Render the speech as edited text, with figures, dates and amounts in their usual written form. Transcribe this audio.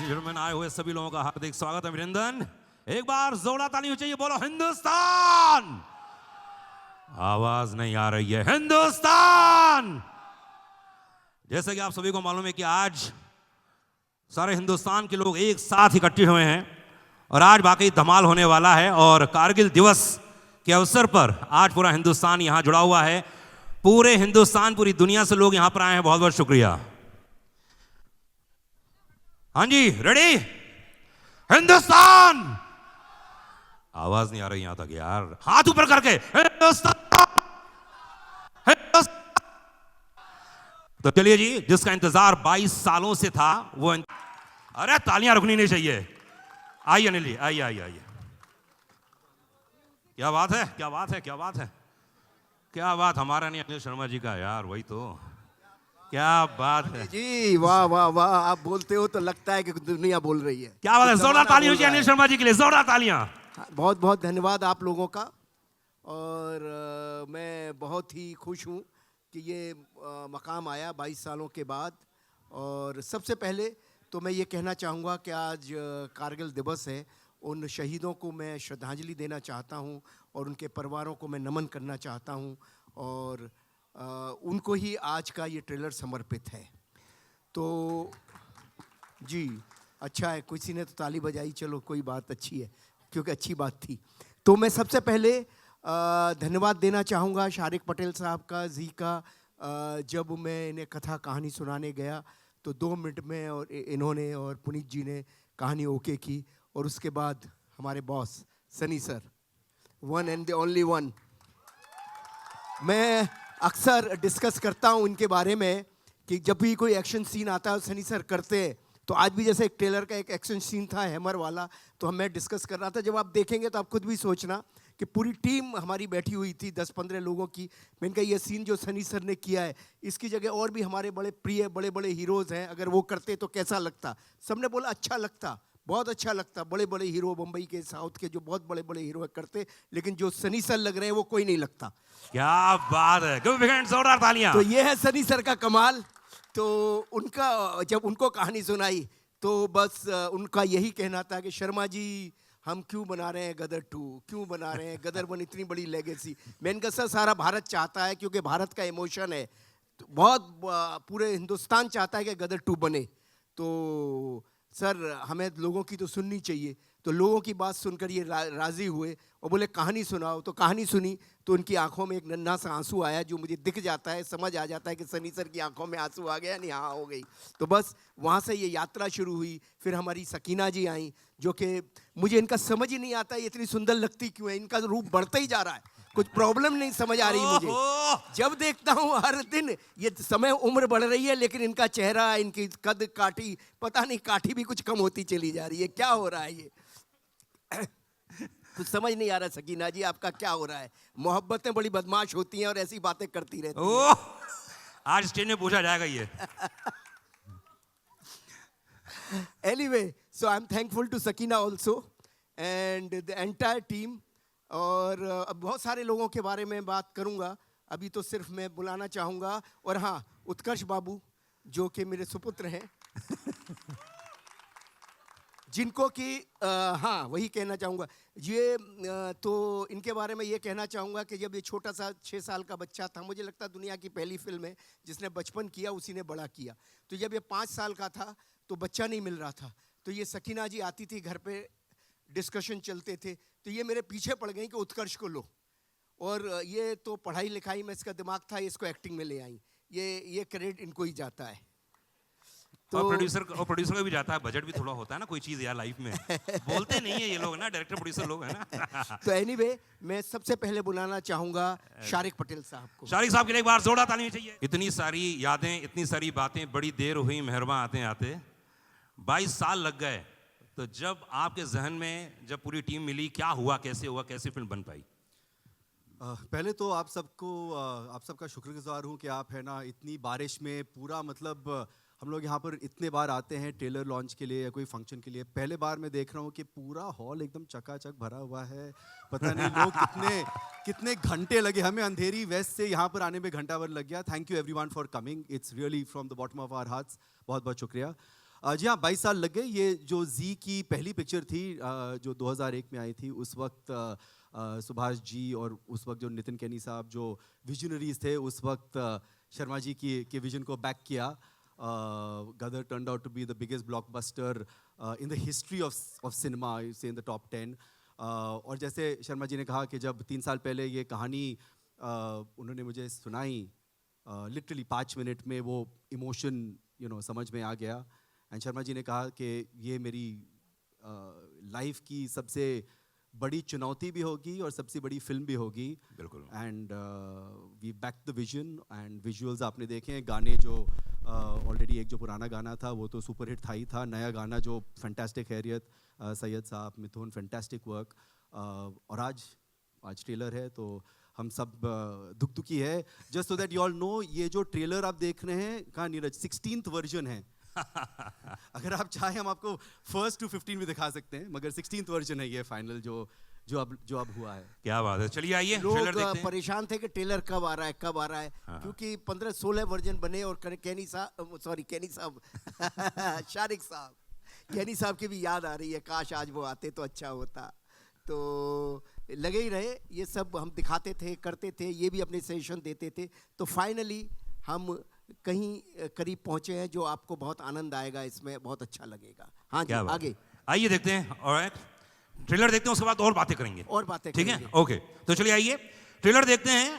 Gentleman, आए हुए सभी लोगों का हार्दिक स्वागत, अभिनंदन। एक बार जोरदार ताली होनी चाहिए। बोलो हिंदुस्तान। आवाज नहीं आ रही है। हिंदुस्तान। जैसे कि आप सभी को मालूम है कि आज सारे हिंदुस्तान के लोग एक साथ इकट्ठे हुए हैं और आज वाकई धमाल होने वाला है। और कारगिल दिवस के अवसर पर आज पूरा हिंदुस्तान यहां जुड़ा हुआ है। पूरे हिंदुस्तान, पूरी दुनिया से लोग यहां पर आए हैं। बहुत बहुत शुक्रिया। हाँ जी, रेडी? हिंदुस्तान। आवाज नहीं आ रही यहां तक यार। हाथ ऊपर करके हिंदुस्तान, हिंदुस्तान। तो चलिए जी, जिसका इंतजार 22 सालों से था वो अरे तालियां रुकनी नहीं चाहिए। आइए अनिल जी, आइए आइए आइए। क्या बात है, क्या बात है, क्या बात है, क्या बात। हमारा नहीं, अनिल शर्मा जी का यार, वही तो। क्या बात है जी, वाह वाह वाह। आप बोलते हो तो लगता है कि दुनिया बोल रही है। क्या बात है। जोरदार तालियां होगी अनिल शर्मा जी के लिए, जोरदार तालियां। बहुत बहुत धन्यवाद आप लोगों का। और मैं बहुत ही खुश हूँ कि ये मकाम आया 22 सालों के बाद। और सबसे पहले तो मैं ये कहना चाहूँगा कि आज कारगिल दिवस है। उन शहीदों को मैं श्रद्धांजलि देना चाहता हूँ और उनके परिवारों को मैं नमन करना चाहता हूँ। और उनको ही आज का ये ट्रेलर समर्पित है। तो जी, अच्छा है, किसी ने तो ताली बजाई, चलो कोई बात अच्छी है, क्योंकि अच्छी बात थी। तो मैं सबसे पहले धन्यवाद देना चाहूँगा शारिक पटेल साहब का, जी का। जब मैं इन्हें कथा कहानी सुनाने गया तो 2 मिनट में और इन्होंने और पुनीत जी ने कहानी ओके की। और उसके बाद हमारे boss Sunny sir, one and the only one. मैं अक्सर डिस्कस करता हूँ इनके बारे में कि जब भी कोई एक्शन सीन आता है सनी सर करते हैं। तो आज भी जैसे एक ट्रेलर का एक एक्शन सीन था हैमर वाला, तो मैं डिस्कस कर रहा था। जब आप देखेंगे तो आप खुद भी सोचना कि पूरी टीम हमारी बैठी हुई थी 10-15 लोगों की। मैंने कहा ये सीन जो सनी सर ने किया है, इसकी जगह और भी हमारे बड़े प्रिय बड़े बड़े हीरोज़ हैं, अगर वो करते तो कैसा लगता। सबने बोला अच्छा लगता, बहुत अच्छा लगता। बड़े बड़े हीरो मुंबई के, साउथ के जो बहुत बड़े बड़े हीरो करते, लेकिन जो सनी सर लग रहे हैं वो कोई नहीं लगता। क्या बात है, जोरदार तालियां। तो ये है सनी सर का कमाल। तो उनका जब उनको कहानी सुनाई तो बस उनका यही कहना था कि शर्मा जी हम क्यों बना रहे हैं गदर 2, क्यों बना रहे हैं गदर 1, इतनी बड़ी लेगेसी। मैंने कहा सर सारा भारत चाहता है, क्योंकि भारत का इमोशन है, तो बहुत पूरे हिंदुस्तान चाहता है कि गदर 2 बने। तो सर हमें लोगों की तो सुननी चाहिए। तो लोगों की बात सुनकर ये राज़ी हुए और बोले कहानी सुनाओ। तो कहानी सुनी तो उनकी आंखों में एक नन्हा सा आंसू आया, जो मुझे दिख जाता है, समझ आ जाता है कि सनी सर की आंखों में आंसू आ गया, नहीं हाँ हो गई। तो बस वहाँ से ये यात्रा शुरू हुई। फिर हमारी सकीना जी आई, जो कि मुझे इनका समझ ही नहीं आता ये इतनी सुंदर लगती क्यों है। इनका रूप बढ़ता ही जा रहा है, कुछ प्रॉब्लम नहीं समझ आ रही मुझे। जब देखता हूँ हर दिन ये समय उम्र बढ़ रही है, लेकिन इनका चेहरा, इनकी कद काठी, पता नहीं काठी भी कुछ कम होती चली जा रही है। क्या हो रहा है ये कुछ समझ नहीं आ रहा। सकीना जी आपका क्या हो रहा है? मोहब्बतें बड़ी बदमाश होती हैं और ऐसी बातें करती रहती हैं। आज स्टेज में पूछा जाएगा ये। Anyway, so I'm thankful to Sakina also and the entire team. और अब बहुत सारे लोगों के बारे में बात करूंगा, अभी तो सिर्फ मैं बुलाना चाहूँगा। और हाँ, उत्कर्ष बाबू जो कि मेरे सुपुत्र हैं जिनको कि हाँ वही कहना चाहूँगा ये। तो इनके बारे में ये कहना चाहूँगा कि जब ये छोटा सा 6 साल का बच्चा था, मुझे लगता है दुनिया की पहली फिल्म है जिसने बचपन किया उसी ने बड़ा किया। तो जब ये 5 साल का था तो बच्चा नहीं मिल रहा था, तो ये सकीना जी आती थी घर पे, डिस्कशन चलते थे, तो ये मेरे पीछे पड़ गई कि उत्कर्ष को लो। और ये तो पढ़ाई लिखाई में इसका दिमाग था, इसको एक्टिंग में ले आई। ये क्रेडिट इनको ही जाता है। तो प्रोड्यूसर का भी जाता है, बजट भी थोड़ा होता है ना कोई चीज यार लाइफ में। बोलते नहीं है ये लोग ना, डायरेक्टर प्रोड्यूसर लोग है ना। तो एनीवे मैं सबसे पहले बुलाना चाहूंगा शारिक पटेल साहब को। शारिक साहब के लिए एक बार जोरदार ताली चाहिए। इतनी सारी यादें, इतनी सारी बातें, बड़ी देर हुई मेहरबान आते आते। 22 साल लग गए। तो जब आपके जहन में जब पूरी टीम मिली, क्या हुआ, कैसे हुआ, कैसे फिल्म बन पाई? पहले तो आप सबका शुक्रगुजार हूँ कि आप है ना इतनी बारिश में पूरा, मतलब हम लोग यहाँ पर इतने बार आते हैं ट्रेलर लॉन्च के लिए या कोई फंक्शन के लिए, पहले बार मैं देख रहा हूँ कि पूरा हॉल एकदम चकाचक भरा हुआ है। पता नहीं लोग कितने घंटे लगे, हमें अंधेरी वेस्ट से यहाँ पर आने में घंटा भर लग गया। Thank you everyone for coming, it's really from the bottom of our hearts, बहुत बहुत शुक्रिया। जी हाँ, 22 साल लग गए। ये जो जी की पहली पिक्चर थी जो 2001 में आई थी, उस वक्त सुभाष जी और उस वक्त जो नितिन केनी साहब जो विजनरीज थे, उस वक्त शर्मा जी के विजन को बैक किया। गदर turned out to be the biggest blockbuster in the history of cinema, I say in the top 10. और जैसे शर्मा जी ने कहा कि जब 3 साल पहले ये कहानी उन्होंने मुझे सुनाई, लिटरली 5 मिनट में वो इमोशन समझ में आ गया। एंड शर्मा जी ने कहा कि ये मेरी लाइफ की सबसे बड़ी चुनौती भी होगी और सबसे बड़ी फिल्म भी होगी। बिल्कुल। And we back the vision and visuals आपने देखे हैं। गाने जो ऑलरेडी एक जो पुराना गाना था वो तो सुपर हिट था ही था। नया गाना जो फैंटास्टिक खैरियत, सैयद साहब, मिथुन, फैंटास्टिक वर्क। और आज ट्रेलर है तो हम सब दुखी है। Just so that you all know, ये जो ट्रेलर आप देख रहे हैं, कहाँ नीरज, 16th वर्जन है। अगर आप चाहें हम आपको 1st to 15 में दिखा सकते हैं, मगर 16th वर्जन है ये फाइनल जो अब हुआ है। क्या बात है, चलिए आइए लोग ट्रेलर देखते हैं। परेशान थे कि ट्रेलर कब आ रहा है, कब आ रहा है। हाँ। क्योंकि 15-16 वर्जन बने और केनी साहब शारिक साहब, केनी साहब की भी याद आ रही है, काश आज वो आते तो अच्छा होता। तो लगे ही रहे, ये सब हम दिखाते थे, करते थे, ये भी अपने सजेशन देते थे। तो फाइनली हम कहीं करीब पहुंचे हैं जो आपको बहुत आनंद आएगा, इसमें बहुत अच्छा लगेगा। हाँ जी, क्या बात आगे है। आइए देखते हैं। ऑलराइट, ट्रेलर देखते हैं, उसके बाद और बातें करेंगे। और बातें ठीक है, करेंगे। ओके। तो चलिए आइए ट्रेलर देखते हैं।